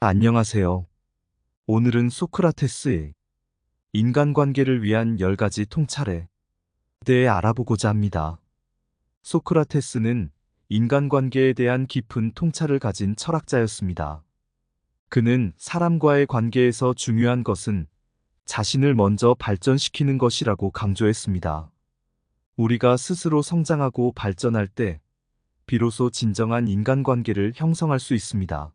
안녕하세요. 오늘은 소크라테스의 인간관계를 위한 10가지 통찰에 대해 알아보고자 합니다. 소크라테스는 인간관계에 대한 깊은 통찰을 가진 철학자였습니다. 그는 사람과의 관계에서 중요한 것은 자신을 먼저 발전시키는 것이라고 강조했습니다. 우리가 스스로 성장하고 발전할 때 비로소 진정한 인간관계를 형성할 수 있습니다.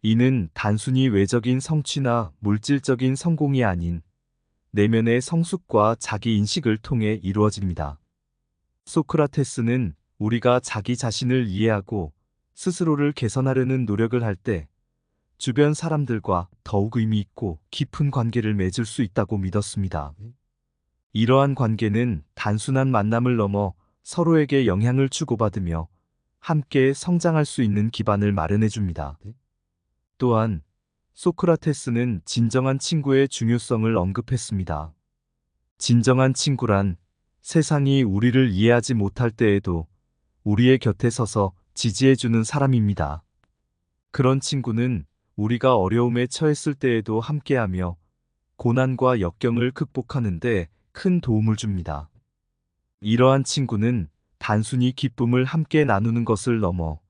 이는 단순히 외적인 성취나 물질적인 성공이 아닌 내면의 성숙과 자기 인식을 통해 이루어집니다. 소크라테스는 우리가 자기 자신을 이해하고 스스로를 개선하려는 노력을 할 때 주변 사람들과 더욱 의미 있고 깊은 관계를 맺을 수 있다고 믿었습니다. 이러한 관계는 단순한 만남을 넘어 서로에게 영향을 주고받으며 함께 성장할 수 있는 기반을 마련해 줍니다. 또한 소크라테스는 진정한 친구의 중요성을 언급했습니다. 진정한 친구란 세상이 우리를 이해하지 못할 때에도 우리의 곁에 서서 지지해주는 사람입니다. 그런 친구는 우리가 어려움에 처했을 때에도 함께하며 고난과 역경을 극복하는 데 큰 도움을 줍니다. 이러한 친구는 단순히 기쁨을 함께 나누는 것을 넘어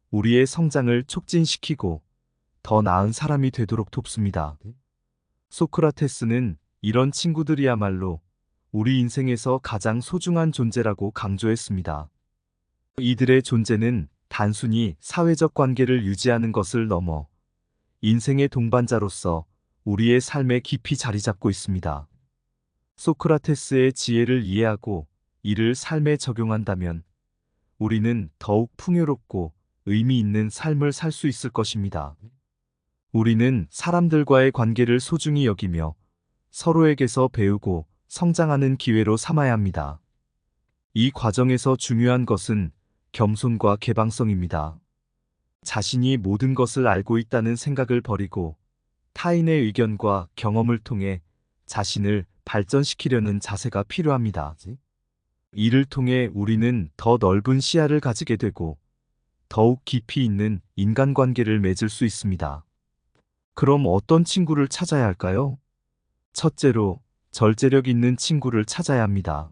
우리의 성장을 촉진시키고 더 나은 사람이 되도록 돕습니다. 소크라테스는 이런 친구들이야말로 우리 인생에서 가장 소중한 존재라고 강조했습니다. 이들의 존재는 단순히 사회적 관계를 유지하는 것을 넘어 인생의 동반자로서 우리의 삶에 깊이 자리 잡고 있습니다. 소크라테스의 지혜를 이해하고 이를 삶에 적용한다면 우리는 더욱 풍요롭고 의미 있는 삶을 살 수 있을 것입니다. 우리는 사람들과의 관계를 소중히 여기며 서로에게서 배우고 성장하는 기회로 삼아야 합니다. 이 과정에서 중요한 것은 겸손과 개방성입니다. 자신이 모든 것을 알고 있다는 생각을 버리고 타인의 의견과 경험을 통해 자신을 발전시키려는 자세가 필요합니다. 이를 통해 우리는 더 넓은 시야를 가지게 되고 더욱 깊이 있는 인간관계를 맺을 수 있습니다. 그럼 어떤 친구를 찾아야 할까요? 첫째로, 절제력 있는 친구를 찾아야 합니다.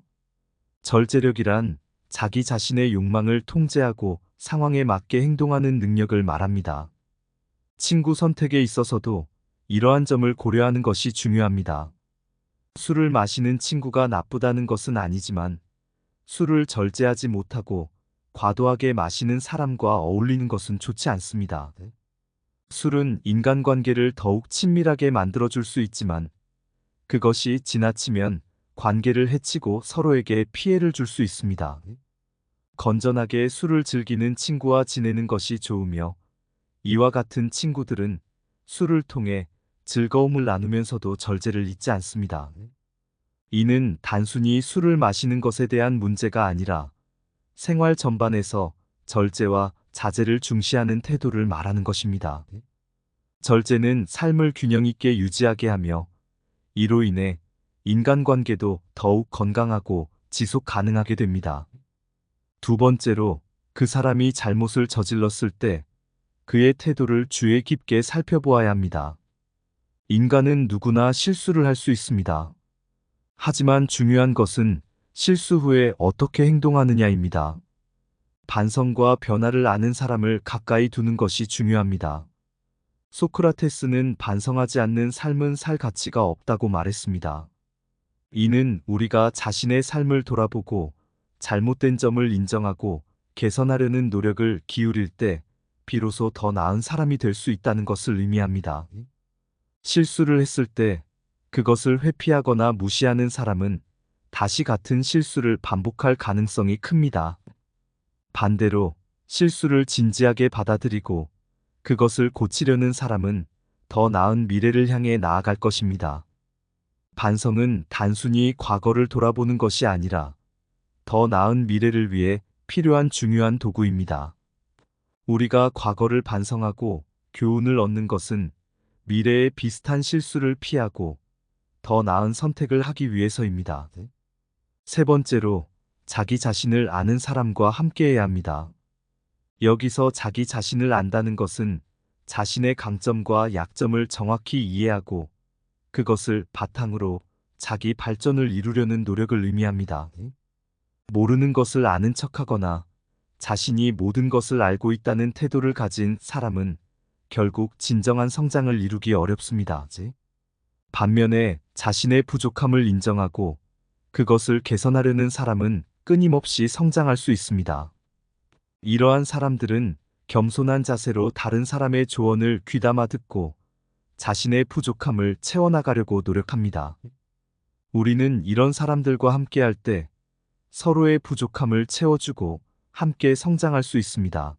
절제력이란 자기 자신의 욕망을 통제하고 상황에 맞게 행동하는 능력을 말합니다. 친구 선택에 있어서도 이러한 점을 고려하는 것이 중요합니다. 술을 마시는 친구가 나쁘다는 것은 아니지만 술을 절제하지 못하고 과도하게 마시는 사람과 어울리는 것은 좋지 않습니다. 술은 인간관계를 더욱 친밀하게 만들어줄 수 있지만 그것이 지나치면 관계를 해치고 서로에게 피해를 줄 수 있습니다. 건전하게 술을 즐기는 친구와 지내는 것이 좋으며 이와 같은 친구들은 술을 통해 즐거움을 나누면서도 절제를 잊지 않습니다. 이는 단순히 술을 마시는 것에 대한 문제가 아니라 생활 전반에서 절제와 자제를 중시하는 태도를 말하는 것입니다. 절제는 삶을 균형 있게 유지하게 하며 이로 인해 인간관계도 더욱 건강하고 지속 가능하게 됩니다. 두 번째로, 그 사람이 잘못을 저질렀을 때 그의 태도를 주의 깊게 살펴보아야 합니다. 인간은 누구나 실수를 할 수 있습니다. 하지만 중요한 것은 실수 후에 어떻게 행동하느냐입니다. 반성과 변화를 아는 사람을 가까이 두는 것이 중요합니다. 소크라테스는 반성하지 않는 삶은 살 가치가 없다고 말했습니다. 이는 우리가 자신의 삶을 돌아보고 잘못된 점을 인정하고 개선하려는 노력을 기울일 때 비로소 더 나은 사람이 될 수 있다는 것을 의미합니다. 실수를 했을 때 그것을 회피하거나 무시하는 사람은 다시 같은 실수를 반복할 가능성이 큽니다. 반대로 실수를 진지하게 받아들이고 그것을 고치려는 사람은 더 나은 미래를 향해 나아갈 것입니다. 반성은 단순히 과거를 돌아보는 것이 아니라 더 나은 미래를 위해 필요한 중요한 도구입니다. 우리가 과거를 반성하고 교훈을 얻는 것은 미래에 비슷한 실수를 피하고 더 나은 선택을 하기 위해서입니다. 세 번째로, 자기 자신을 아는 사람과 함께해야 합니다. 여기서 자기 자신을 안다는 것은 자신의 강점과 약점을 정확히 이해하고 그것을 바탕으로 자기 발전을 이루려는 노력을 의미합니다. 모르는 것을 아는 척하거나 자신이 모든 것을 알고 있다는 태도를 가진 사람은 결국 진정한 성장을 이루기 어렵습니다. 반면에 자신의 부족함을 인정하고 그것을 개선하려는 사람은 끊임없이 성장할 수 있습니다. 이러한 사람들은 겸손한 자세로 다른 사람의 조언을 귀담아 듣고 자신의 부족함을 채워나가려고 노력합니다. 우리는 이런 사람들과 함께할 때 서로의 부족함을 채워주고 함께 성장할 수 있습니다.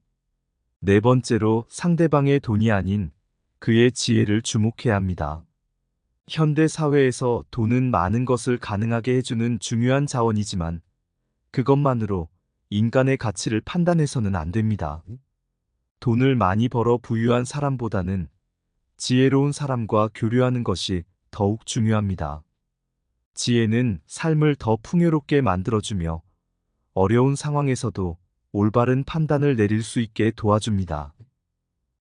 네 번째로 상대방의 돈이 아닌 그의 지혜를 주목해야 합니다. 현대 사회에서 돈은 많은 것을 가능하게 해주는 중요한 자원이지만 그것만으로 인간의 가치를 판단해서는 안 됩니다. 돈을 많이 벌어 부유한 사람보다는 지혜로운 사람과 교류하는 것이 더욱 중요합니다. 지혜는 삶을 더 풍요롭게 만들어주며 어려운 상황에서도 올바른 판단을 내릴 수 있게 도와줍니다.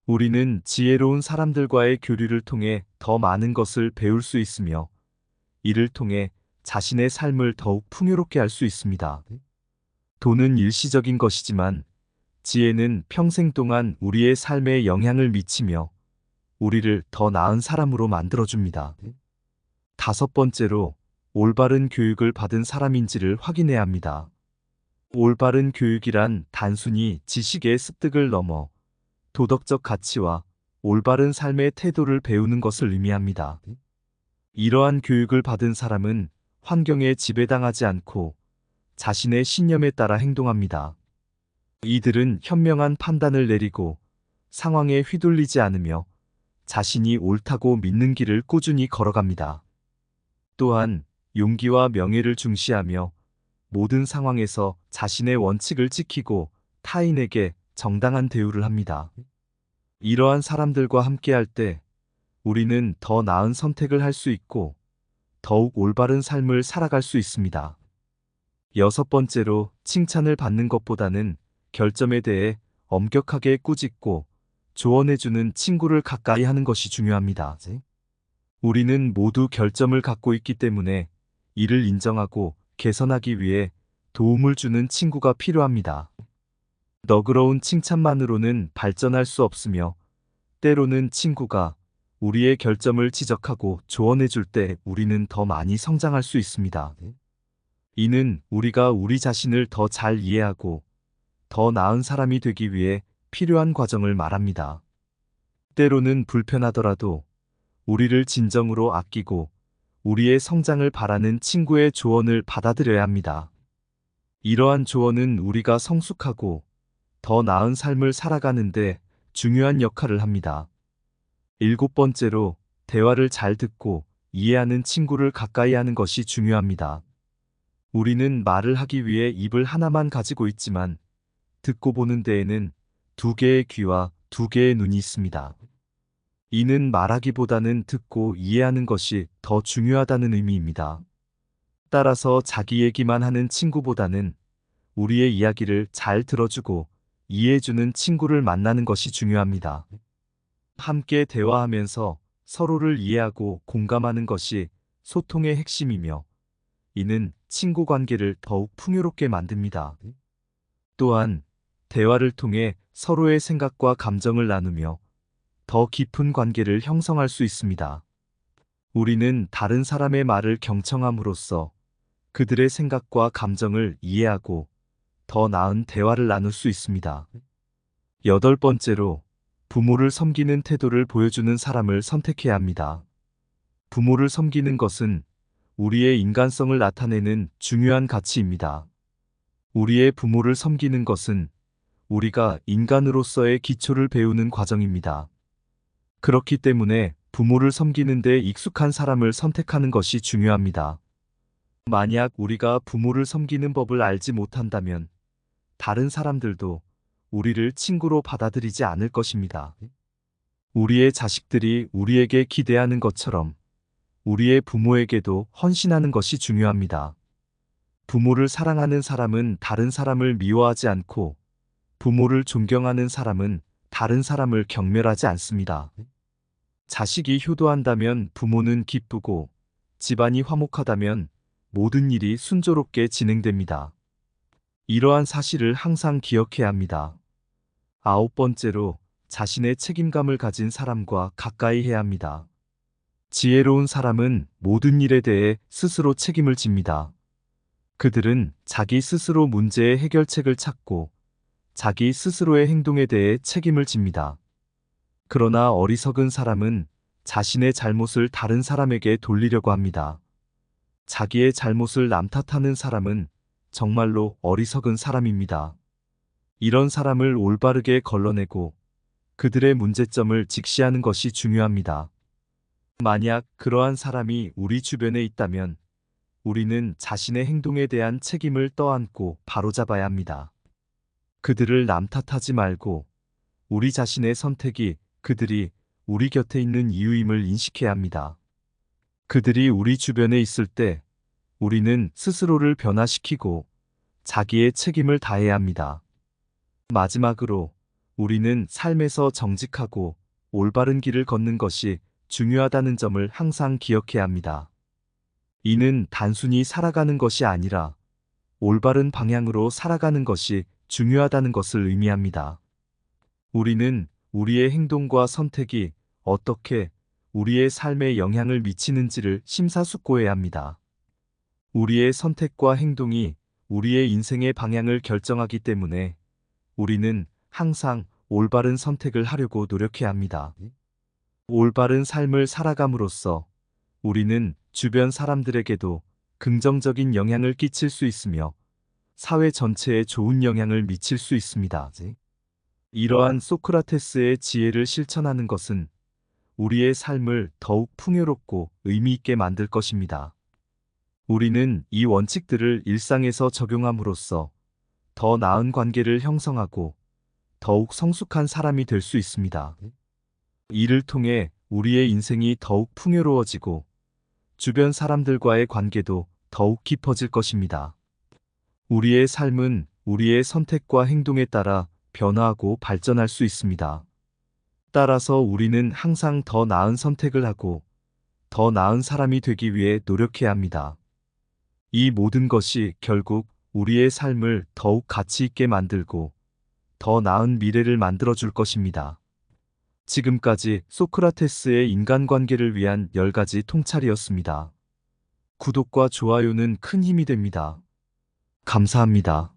우리는 지혜로운 사람들과의 교류를 통해 더 많은 것을 배울 수 있으며 이를 통해 자신의 삶을 더욱 풍요롭게 할 수 있습니다. 돈은 일시적인 것이지만 지혜는 평생 동안 우리의 삶에 영향을 미치며 우리를 더 나은 사람으로 만들어줍니다. 다섯 번째로 올바른 교육을 받은 사람인지를 확인해야 합니다. 올바른 교육이란 단순히 지식의 습득을 넘어 도덕적 가치와 올바른 삶의 태도를 배우는 것을 의미합니다. 이러한 교육을 받은 사람은 환경에 지배당하지 않고 자신의 신념에 따라 행동합니다. 이들은 현명한 판단을 내리고 상황에 휘둘리지 않으며 자신이 옳다고 믿는 길을 꾸준히 걸어갑니다. 또한 용기와 명예를 중시하며 모든 상황에서 자신의 원칙을 지키고 타인에게 정당한 대우를 합니다. 이러한 사람들과 함께할 때 우리는 더 나은 선택을 할 수 있고 더욱 올바른 삶을 살아갈 수 있습니다. 여섯 번째로 칭찬을 받는 것보다는 결점에 대해 엄격하게 꾸짖고 조언해주는 친구를 가까이 하는 것이 중요합니다. 우리는 모두 결점을 갖고 있기 때문에 이를 인정하고 개선하기 위해 도움을 주는 친구가 필요합니다. 너그러운 칭찬만으로는 발전할 수 없으며 때로는 친구가 우리의 결점을 지적하고 조언해 줄 때 우리는 더 많이 성장할 수 있습니다. 이는 우리가 우리 자신을 더 잘 이해하고 더 나은 사람이 되기 위해 필요한 과정을 말합니다. 때로는 불편하더라도 우리를 진정으로 아끼고 우리의 성장을 바라는 친구의 조언을 받아들여야 합니다. 이러한 조언은 우리가 성숙하고 더 나은 삶을 살아가는데 중요한 역할을 합니다. 일곱 번째로 대화를 잘 듣고 이해하는 친구를 가까이 하는 것이 중요합니다. 우리는 말을 하기 위해 입을 하나만 가지고 있지만 듣고 보는 데에는 두 개의 귀와 두 개의 눈이 있습니다. 이는 말하기보다는 듣고 이해하는 것이 더 중요하다는 의미입니다. 따라서 자기 얘기만 하는 친구보다는 우리의 이야기를 잘 들어주고 이해해주는 친구를 만나는 것이 중요합니다. 함께 대화하면서 서로를 이해하고 공감하는 것이 소통의 핵심이며 이는 친구 관계를 더욱 풍요롭게 만듭니다. 또한 대화를 통해 서로의 생각과 감정을 나누며 더 깊은 관계를 형성할 수 있습니다. 우리는 다른 사람의 말을 경청함으로써 그들의 생각과 감정을 이해하고 더 나은 대화를 나눌 수 있습니다. 여덟 번째로 부모를 섬기는 태도를 보여주는 사람을 선택해야 합니다. 부모를 섬기는 것은 우리의 인간성을 나타내는 중요한 가치입니다. 우리의 부모를 섬기는 것은 우리가 인간으로서의 기초를 배우는 과정입니다. 그렇기 때문에 부모를 섬기는 데 익숙한 사람을 선택하는 것이 중요합니다. 만약 우리가 부모를 섬기는 법을 알지 못한다면 다른 사람들도 우리를 친구로 받아들이지 않을 것입니다. 우리의 자식들이 우리에게 기대하는 것처럼 우리의 부모에게도 헌신하는 것이 중요합니다. 부모를 사랑하는 사람은 다른 사람을 미워하지 않고 부모를 존경하는 사람은 다른 사람을 경멸하지 않습니다. 자식이 효도한다면 부모는 기쁘고 집안이 화목하다면 모든 일이 순조롭게 진행됩니다. 이러한 사실을 항상 기억해야 합니다. 9번째로 자신의 책임감을 가진 사람과 가까이 해야 합니다. 지혜로운 사람은 모든 일에 대해 스스로 책임을 집니다. 그들은 자기 스스로 문제의 해결책을 찾고 자기 스스로의 행동에 대해 책임을 집니다. 그러나 어리석은 사람은 자신의 잘못을 다른 사람에게 돌리려고 합니다. 자기의 잘못을 남 탓하는 사람은 정말로 어리석은 사람입니다. 이런 사람을 올바르게 걸러내고 그들의 문제점을 직시하는 것이 중요합니다. 만약 그러한 사람이 우리 주변에 있다면 우리는 자신의 행동에 대한 책임을 떠안고 바로잡아야 합니다. 그들을 남 탓하지 말고 우리 자신의 선택이 그들이 우리 곁에 있는 이유임을 인식해야 합니다. 그들이 우리 주변에 있을 때 우리는 스스로를 변화시키고 자기의 책임을 다해야 합니다. 마지막으로 우리는 삶에서 정직하고 올바른 길을 걷는 것이 중요하다는 점을 항상 기억해야 합니다. 이는 단순히 살아가는 것이 아니라 올바른 방향으로 살아가는 것이 중요하다는 것을 의미합니다. 우리는 우리의 행동과 선택이 어떻게 우리의 삶에 영향을 미치는지를 심사숙고해야 합니다. 우리의 선택과 행동이 우리의 인생의 방향을 결정하기 때문에 우리는 항상 올바른 선택을 하려고 노력해야 합니다. 올바른 삶을 살아감으로써 우리는 주변 사람들에게도 긍정적인 영향을 끼칠 수 있으며 사회 전체에 좋은 영향을 미칠 수 있습니다. 이러한 소크라테스의 지혜를 실천하는 것은 우리의 삶을 더욱 풍요롭고 의미 있게 만들 것입니다. 우리는 이 원칙들을 일상에서 적용함으로써 더 나은 관계를 형성하고 더욱 성숙한 사람이 될 수 있습니다. 이를 통해 우리의 인생이 더욱 풍요로워지고 주변 사람들과의 관계도 더욱 깊어질 것입니다. 우리의 삶은 우리의 선택과 행동에 따라 변화하고 발전할 수 있습니다. 따라서 우리는 항상 더 나은 선택을 하고 더 나은 사람이 되기 위해 노력해야 합니다. 이 모든 것이 결국 우리의 삶을 더욱 가치 있게 만들고 더 나은 미래를 만들어 줄 것입니다. 지금까지 소크라테스의 인간관계를 위한 10가지 통찰이었습니다. 구독과 좋아요는 큰 힘이 됩니다. 감사합니다.